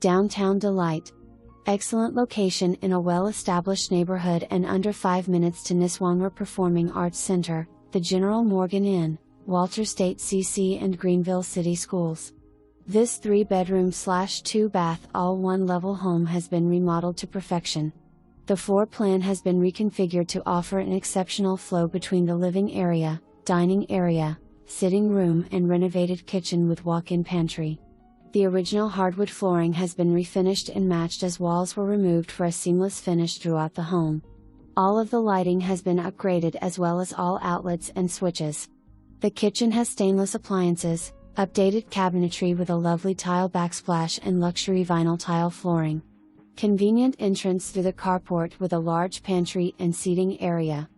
Downtown delight. Excellent location in a well-established neighborhood and under 5 minutes to Niswonger Performing Arts Center, the General Morgan Inn, Walter State CC and Greeneville City Schools. This 3-bedroom/2-bath all-one-level home has been remodeled to perfection. The floor plan has been reconfigured to offer an exceptional flow between the living area, dining area, sitting room and renovated kitchen with walk-in pantry. The original hardwood flooring has been refinished and matched as walls were removed for a seamless finish throughout the home. All of the lighting has been upgraded as well as all outlets and switches. The kitchen has stainless appliances, updated cabinetry with a lovely tile backsplash and luxury vinyl tile flooring. Convenient entrance through the carport with a large pantry and seating area.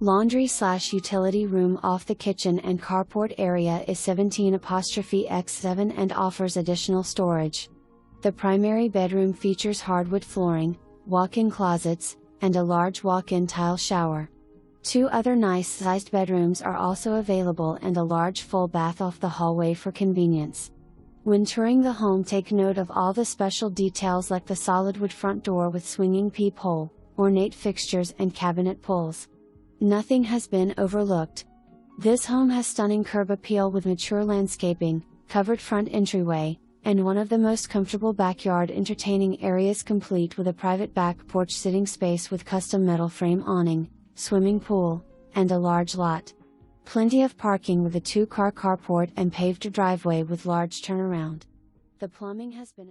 Laundry/utility room off the kitchen and carport area is 17x7 and offers additional storage. The primary bedroom features hardwood flooring, walk-in closets, and a large walk-in tile shower. 2 other nice-sized bedrooms are also available and a large full bath off the hallway for convenience. When touring the home, take note of all the special details like the solid wood front door with swinging peephole, ornate fixtures and cabinet pulls. Nothing has been overlooked. This home has stunning curb appeal with mature landscaping, covered front entryway, and one of the most comfortable backyard entertaining areas, complete with a private back porch sitting space with custom metal frame awning, swimming pool, and a large lot. Plenty of parking with a 2-car carport and paved driveway with large turnaround. The plumbing has been